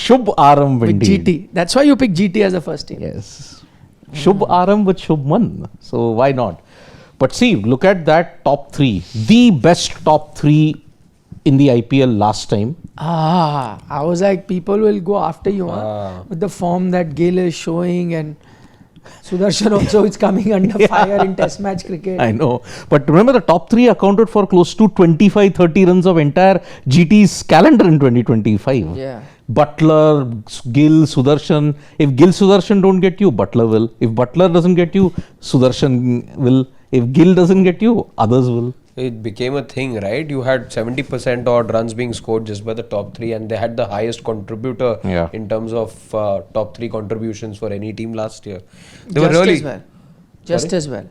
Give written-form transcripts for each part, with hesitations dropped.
Shubh Aram with indeed. GT. That's why you pick GT as the first team. Yes. Shubh Aram with Shubman. So why not? But see, look at that top three. The best top three in the IPL last time. I was like, people will go after you with the form that Gill is showing, and Sudarshan also is coming under fire in Test match cricket. I know. But remember, the top three accounted for close to 25-30 runs of entire GT's calendar in 2025. Yeah. Butler, Gill, Sudarshan. If Gill, Sudarshan don't get you, Butler will. If Butler doesn't get you, Sudarshan will. If Gill doesn't get you, others will. It became a thing, right? You had 70% odd runs being scored just by the top three, and they had the highest contributor in terms of top three contributions for any team last year. They were really Just as well.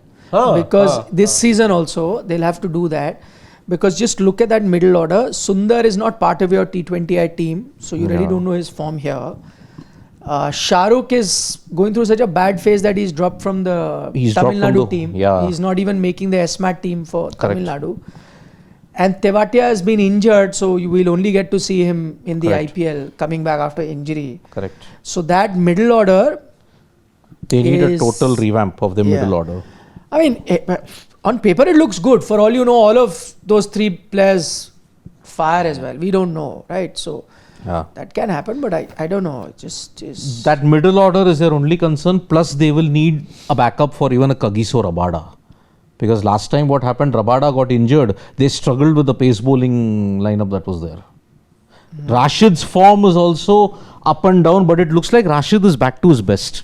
Because this season also, they'll have to do that. Because just look at that middle order. Sundar is not part of your T20I team, so you really don't know his form here. Shahrukh is going through such a bad phase that he's dropped from the Tamil Nadu team. He's not even making the SMAT team for Tamil Nadu. And Tewatia has been injured, so you will only get to see him in the IPL coming back after injury. Correct. So that middle order, they need a total revamp of the middle order. I mean, on paper it looks good. For all you know, all of those three players fire as well. We don't know, right? So that can happen, but I don't know. It just is. That middle order is their only concern. Plus, they will need a backup for even a Kagiso Rabada. Because last time what happened, Rabada got injured. They struggled with the pace bowling lineup that was there. Rashid's form is also up and down, but it looks like Rashid is back to his best.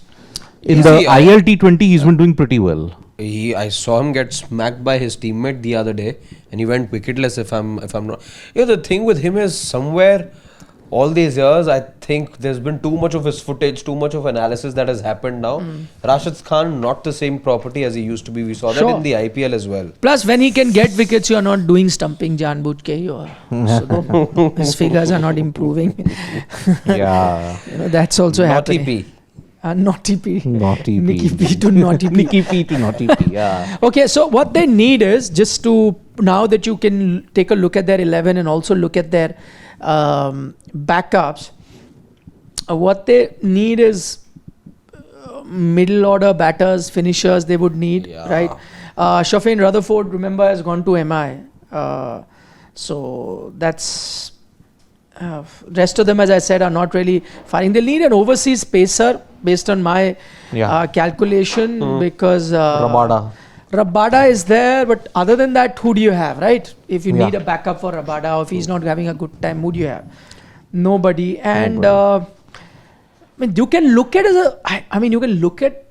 In the IL T20, he's been doing pretty well. I saw him get smacked by his teammate the other day, and he went wicketless. If I'm not, the thing with him is somewhere all these years, I think there's been too much of his footage, too much of analysis that has happened now. Rashid Khan, not the same property as he used to be. We saw that in the IPL as well. Plus, when he can get wickets, you are not doing stumping Janbut ke, so his figures are not improving. That's also Naughty happening. Naughty P. Naughty P. Nicky P to Naughty P. Nicky P to Naughty P, Okay, so what they need is just to, now that you can take a look at their 11 and also look at their backups, what they need is middle order batters, finishers they would need, right? Sherfane Rutherford, remember, has gone to MI. So that's... rest of them, as I said, are not really firing. They need an overseas pacer based on my calculation because Rabada is there, but other than that, who do you have, right? If you need a backup for Rabada, or if he's not having a good time, who do you have? Nobody. And I mean, you can look at you can look at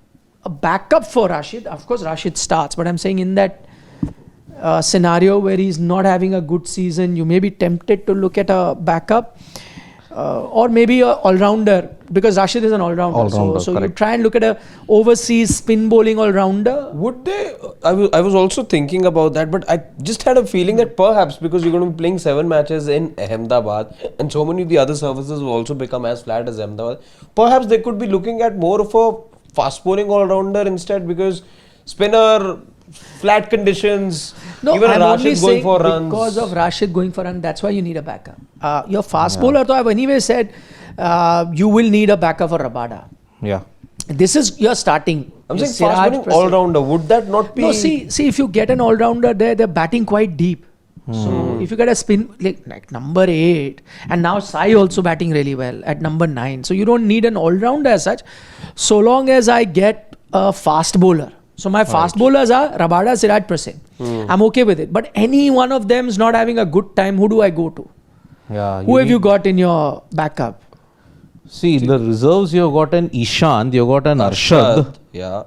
a backup for Rashid. Of course, Rashid starts, but I'm saying in that scenario where he's not having a good season, you may be tempted to look at a backup or maybe a all-rounder, because Rashid is an all-rounder. So you try and look at a overseas spin bowling all-rounder. Would they? I was also thinking about that, but I just had a feeling that perhaps because you're going to be playing 7 matches in Ahmedabad and so many of the other services will also become as flat as Ahmedabad, perhaps they could be looking at more of a fast bowling all-rounder instead, because spinner, flat conditions, even Rashid going for runs. Because of Rashid going for runs, that's why you need a backup. Your fast bowler, though, I've anyway said you will need a backup for Rabada. This is your starting. I'm saying fast bowling all-rounder, would that not be... No, see, if you get an all-rounder there, they're batting quite deep. So if you get a spin like number 8, and now Sai also batting really well at number 9. So you don't need an all-rounder as such, so long as I get a fast bowler. So my fast bowlers are Rabada, Siraj, Prasen. I'm okay with it. But any one of them is not having a good time, who do I go to? Who have you got in your backup? See, in the reserves, you've got an Ishant, you've got an Arshad.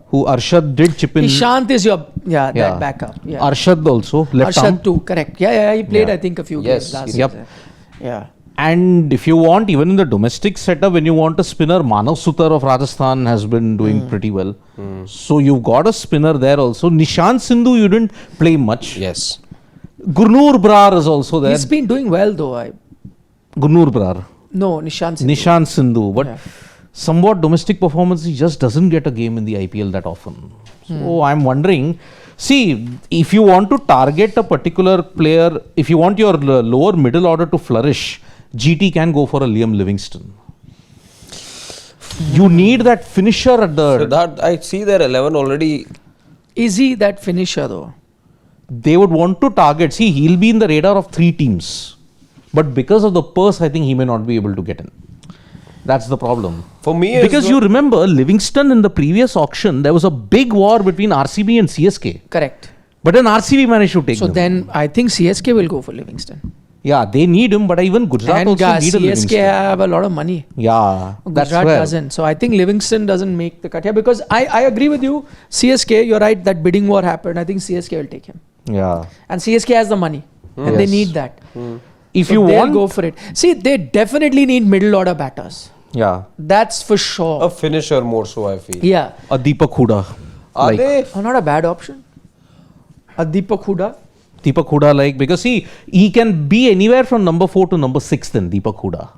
Who Arshad did chip in. Ishant is your, that backup. Arshad also, left arm. Arshad too, correct. He played, I think, a few games last season. And if you want, even in the domestic setup, when you want a spinner, Manav Sutar of Rajasthan has been doing pretty well. So you've got a spinner there also. Nishant Sindhu, you didn't play much. Yes. Gurnoor Brar is also there. He's been doing well though. Gurnoor Brar. No, Nishant Sindhu. Nishant Sindhu. But somewhat domestic performance, he just doesn't get a game in the IPL that often. So I'm wondering, see, if you want to target a particular player, if you want your lower middle order to flourish, GT can go for a Liam Livingston. You need that finisher at the. So that I see their 11 already. Is he that finisher though? They would want to target. See, he'll be in the radar of 3 teams. But because of the purse, I think he may not be able to get in. That's the problem. For me, Because you remember, Livingston in the previous auction, there was a big war between RCB and CSK. Correct. But then RCB managed to take So them. then I think CSK will go for Livingston. Yeah, they need him, but even Gujarat And also need a CSK Livingston. have a lot of money. Yeah, that's Gujarat where. doesn't. So I think Livingston doesn't make the cut here because I agree with you. CSK, you're right, that bidding war happened. I think CSK will take him. Yeah. And CSK has the money. And they Yes. need that. If So you they'll want. go for it. See, they definitely need middle order batters. Yeah. That's for sure. a finisher more so, I feel. Yeah. A Deepak Huda. Are like, they? Oh, not a bad option. A Deepak Huda. Deepak Huda, like, because see, he can be anywhere from number 4 to number 6 then, Deepak Huda.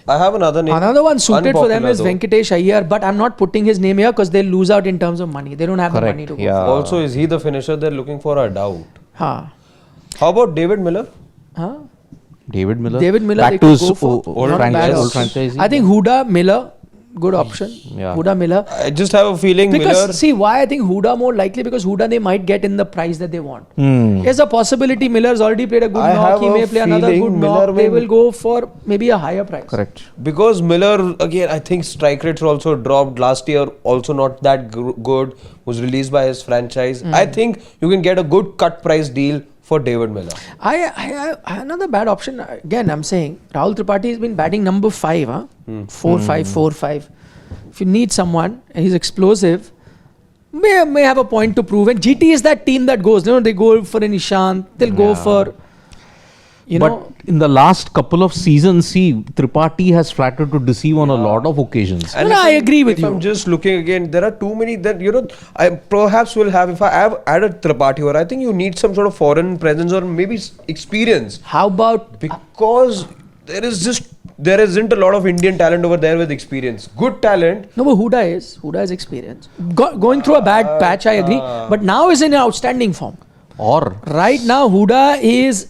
I have another name. Another one suited for them Unpopular is though. Venkatesh Iyer, but I'm not putting his name here because they'll lose out in terms of money. They don't have Correct, the money to go. yeah. Also, is he the finisher they're looking for? I doubt. Huh. How about David Miller? Huh? David Miller. David Miller, they Back to could his go for. old Not franchise. bad Old option. franchise. I think Huda, Miller, good option. Yeah. Huda, Miller. I just have a feeling Because Miller. see why I think Huda more likely because Huda they might get in the price that they want. Hmm. There's a possibility Miller's already played a good I knock. have He a may play another feeling good Miller knock. They may- will go for maybe a higher price. Correct. Because Miller, again, I think strike rates also dropped last year, also not that good, was released by his franchise. I think you can get a good cut price deal for David Miller. I another bad option again. I'm saying Rahul Tripathi has been batting number 5, 4-5, 4-5. If you need someone, and he's explosive, may have a point to prove. And GT is that team that goes. You know, they go for an Ishant. They'll go for, But in the last couple of seasons, see, Tripathi has flattered to deceive on a lot of occasions. No, I agree with if you. I'm just looking again, there are too many that, I perhaps will have, if I have added Tripathi, or I think you need some sort of foreign presence or maybe experience. How about Because there isn't a lot of Indian talent over there with experience. Good talent. no? But Huda is experienced. Going through a bad patch, I agree. But now is in outstanding form. Or Right now, Huda is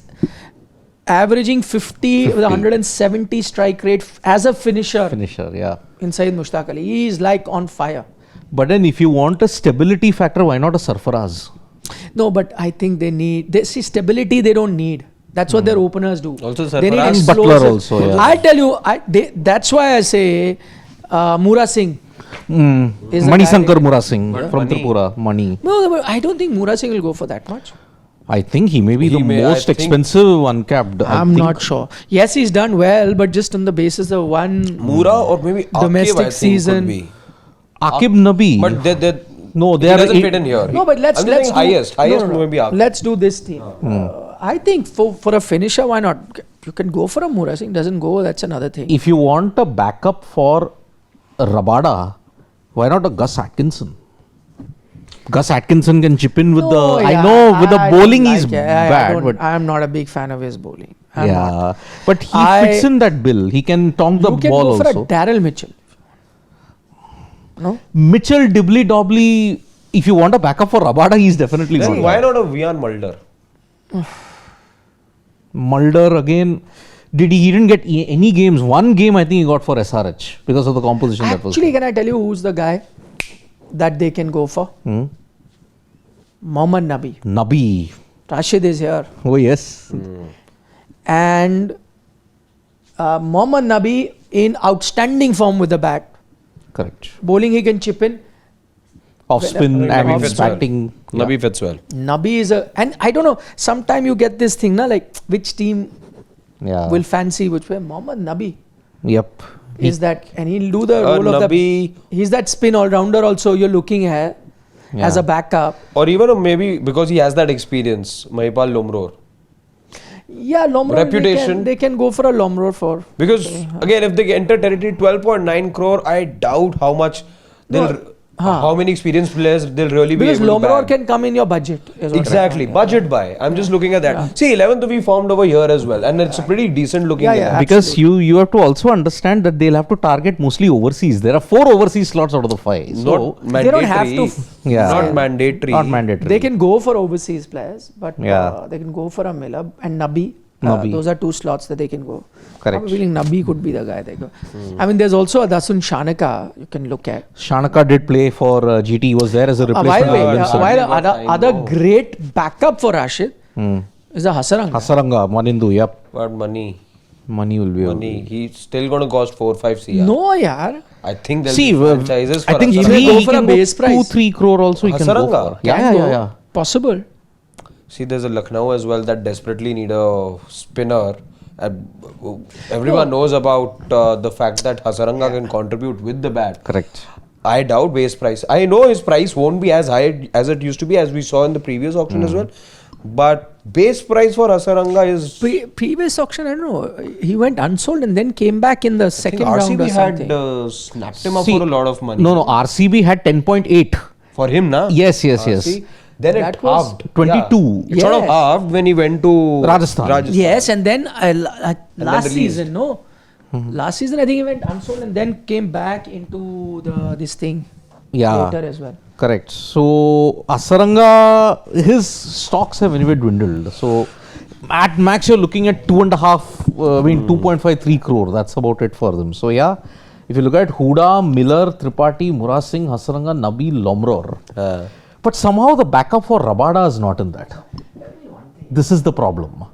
averaging 50 with 170 strike rate as a finisher yeah. inside Mushtaq Ali. He is like on fire. But then if you want a stability factor, why not a Sarfaraz? No, but I think see stability they don't need. That's what their openers do. Also they need Sarfaraz. Butler explosive. also, yeah. I tell you, that's why I say Mura Singh. Is the Mani guy- Shankar Mura Singh from Mani. Tripura. Mani. No, but I don't think Mura Singh will go for that much. I think he may be He the may, I most think- expensive uncapped. I'm not sure. Yes, he's done well, but just on the basis of one Mura or maybe Domestic Akib, I think season. could be. Akib Nabi. But No, they he are doesn't eight- fit in here. No, but let's I'm do, saying highest no. maybe Akib. Let's do this team. I think for a finisher, why not? You can go for a Mura Singh. Doesn't go. That's another thing. if you want a backup for Rabada, why not a Gus Atkinson? Gus Atkinson can chip in with No, I yeah, know with the I bowling don't he's like it. bad, but I'm not a big fan of his bowling. I'm yeah, not. but he I- fits in that bill. He can tonk the You can ball go for also. a Daryl Mitchell. No. Mitchell Dibbly Dobbly. If you want a backup for Rabada, he's definitely Then good. why not a Vian Mulder? Mulder again. He didn't get any games. One game I think he got for SRH because of the composition that was. Actually, can I tell you who's the guy that they can go for? Mohammad Nabi. Nabi. Rashid is here. Oh yes. And Mohammad Nabi in outstanding form with the bat. Correct. Bowling he can chip in. Off spin Nabi and fits well. batting. Nabi fits well. Nabi is and I don't know, sometime you get this thing, like which team Yeah. will fancy which way. Mohammad Nabi Yep. is that, and he'll do the role of Nabi, he's that spin all-rounder also you're looking at as Yeah. a backup. or even maybe because he has that experience, Mahipal Lomror. Yeah, Lomror, Reputation. they can go for a Lomror for. Because again, if they enter territory 12.9 crore, I doubt how much how many experienced players they'll really be Because able to Lomror bag. can come in your budget. is what Exactly, budget buy. I'm just looking at that. See, 11th to be formed over here as well, and it's a pretty decent looking. Yeah, yeah. game. Because you have to also understand that they'll have to target mostly overseas. There are 4 overseas slots out of the 5. So Not mandatory. they don't have to Yeah. Not mandatory. not mandatory. They can go for overseas players, but Yeah. they can go for a Miller and Nabi. Nabi. Those are two slots that they can go. Correct. I'm feeling Nabi could be the guy they go. I mean, there's also a Dasun Shanaka you can look at. Shanaka did play for GT. He was there as a replacement. While Williamson. other great backup for Rashid is a Hasaranga. Hasaranga, Manindu, yep. But money. Money will be Money. He's still going to cost 4-5 CR. No, yaar. I think there'll be franchises for I think Hasaranga. he may go he for a can base go price. 2-3 crore also he can go Hasaranga? for. Yeah. Possible. See, there's a Lucknow as well that desperately need a spinner. Everyone knows about the fact that Hasaranga can contribute with the bat. Correct. I doubt base price. I know his price won't be as high as it used to be, as we saw in the previous auction as well. But base price for Hasaranga is... Previous auction, I don't know. He went unsold and then came back in the second round or RCB something. had snapped him up for a lot of money. No, RCB had 10.8. For him, na? Yes. See, then That it was halved. 22. It sort of Yes. halved when he went to Rajasthan. Yes, and then last released. season, last season I think he went unsold and then came back into this thing Yeah. later as well. Correct. So Hasaranga, his stocks have anyway dwindled. So at max you're looking at 2.5, 3 crore. That's about it for them. So yeah, if you look at Huda, Miller, Tripathi, Mura Singh, Hasaranga, Nabi, Lomror. But somehow the backup for Rabada is not in that. This is the problem.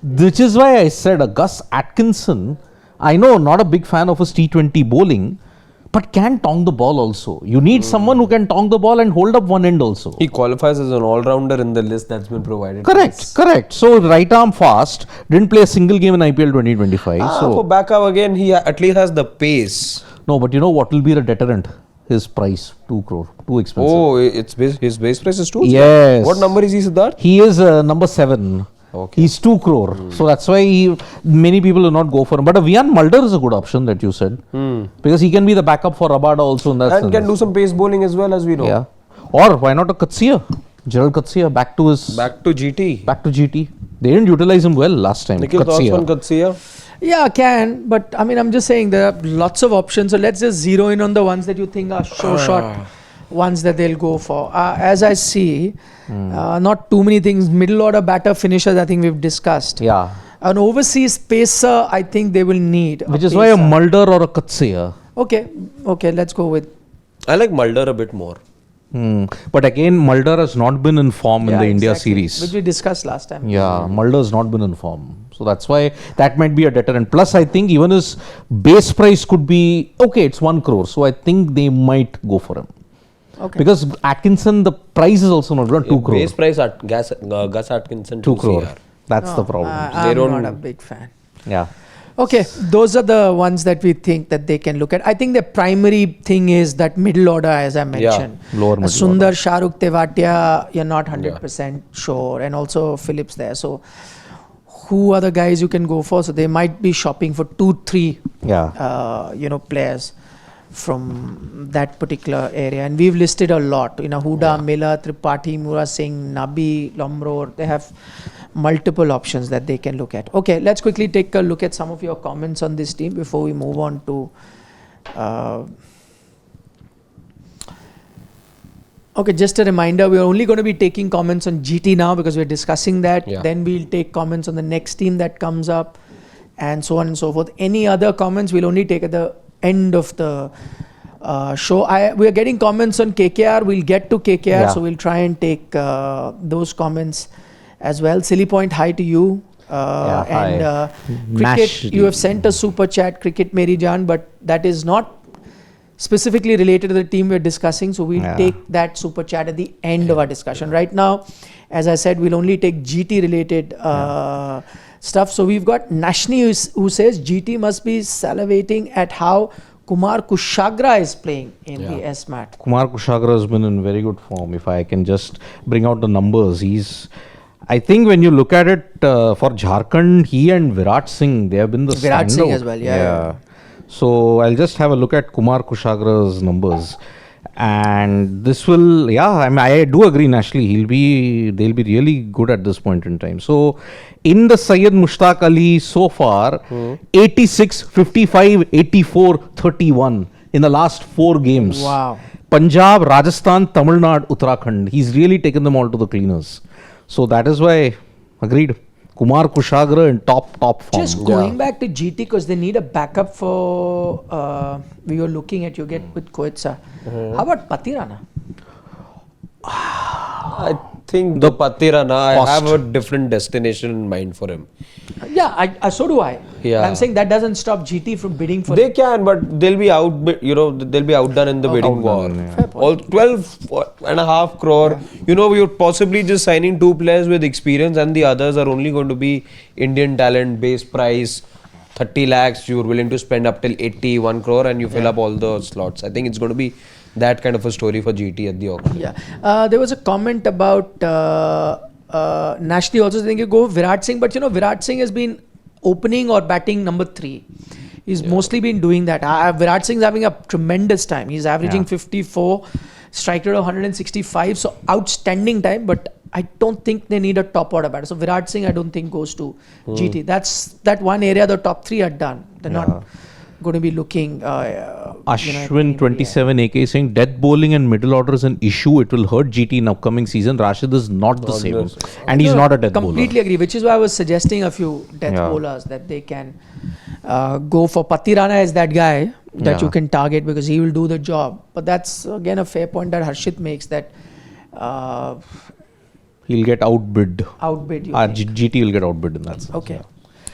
Which is why I said Gus Atkinson, I know not a big fan of his T20 bowling, but can tong the ball also. You need someone who can tong the ball and hold up one end also. He qualifies as an all-rounder in the list that's been provided. Correct. So right arm fast, didn't play a single game in IPL 2025. For backup again, he at least has the pace. No, but you know what will be the deterrent? His price, 2 crore, too expensive. Oh, his base price is 2? Yes. What number is he, Siddharth? He is number 7. Okay. He's 2 crore. So that's why many people will not go for him. But a Vian Mulder is a good option that you said. Because he can be the backup for Rabada also in that sense. And can do some pace bowling as well, as we know. Yeah. Or why not a Katsia? Gerald Katsia back to GT. They didn't utilize him well last time. Nikhil, thoughts on Katsia? Yeah, can, but I mean, I'm just saying there are lots of options. So let's just zero in on the ones that you think are short ones that they'll go for. As I see, not too many things. Middle order batter finishers, I think we've discussed. Yeah. An overseas pacer, I think they will need. Which is why a Mulder or a Katsia. Okay, let's go with. I like Mulder a bit more. But again, Mulder has not been in form in the India series. Which we discussed last time. Yeah, Mulder has not been in form. So that's why that might be a deterrent. Plus, I think even his base price could be, okay, it's 1 crore. So I think they might go for him. Okay. Because Atkinson, the price is also not 2 crore. Base price at Gus Atkinson 2 crore. CR. That's the problem. I'm not a big fan. Yeah. Okay, those are the ones that we think that they can look at. I think the primary thing is that middle order, as I mentioned. Lower middle Sundar, Shahrukh, Tewatia, you're not 100% sure. And also Phillips there. So who are the guys you can go for? So they might be shopping for 2-3 players from that particular area. And we've listed a lot. Huda, Miller, Tripathi, Mura Singh, Nabi, Lomror. They have multiple options that they can look at. Okay, let's quickly take a look at some of your comments on this team before we move on to okay, just a reminder, we are only going to be taking comments on GT now because we're discussing that. Then we'll take comments on the next team that comes up and so on and so forth. Any other comments we'll only take at the end of the show. We are getting comments on KKR. We'll get to KKR, so we'll try and take those comments as well. Silly Point, hi to you. And Cricket, you have sent a super chat, Cricket Meri Jaan, but that is not specifically related to the team we're discussing. So we'll take that super chat at the end of our discussion. Right now, as I said, we'll only take GT related stuff. So we've got Nashni who says GT must be salivating at how Kumar Kushagra is playing in the S-Mat. Kumar Kushagra has been in very good form. If I can just bring out the numbers, I think when you look at it for Jharkhand, he and Virat Singh, they have been the Virat standout. Singh as well, yeah. So I'll just have a look at Kumar Kushagra's numbers. And this will, I do agree, Nashli, they'll be really good at this point in time. So in the Syed Mushtaq Ali so far, 86, 55, 84, 31 in the last 4 games. Wow. Punjab, Rajasthan, Tamil Nadu, Uttarakhand. He's really taken them all to the cleaners. So that is why, agreed. Kumar Kushagra in top form. Just going back to GT because they need a backup for we were looking at you get with Koetsa. How about Patirana? I think the Patirana, I have a different destination in mind for him. Yeah, so do I. Yeah. But I'm saying that doesn't stop GT from bidding for. They can, but they'll be they'll be outdone in the bidding war. Fair point. All 12.5 crore. You're possibly just signing 2 players with experience, and the others are only going to be Indian talent, base price 30 lakhs. You're willing to spend up till 81 crore, and you fill up all the slots. I think it's going to be that kind of a story for GT at the auction. Yeah. There was a comment about nationally also saying you go Virat Singh, but Virat Singh has been opening or batting number 3. He's mostly been doing that. Virat Singh's having a tremendous time. He's averaging 54, strike rate of 165, so outstanding time. But I don't think they need a top order batter. So Virat Singh, I don't think goes to GT. That's that one area the top 3 are done. They're not going to be looking. Ashwin 27 AK saying death bowling and middle order is an issue. It will hurt GT in upcoming season. Rashid is not the same, and he's not a death bowler. Completely agree. Which is why I was suggesting a few death bowlers that they can go for. Patirana as that guy that you can target because he will do the job. But that's again a fair point that Harshit makes that he'll get outbid. Outbid you. GT will get outbid in that sense. Okay.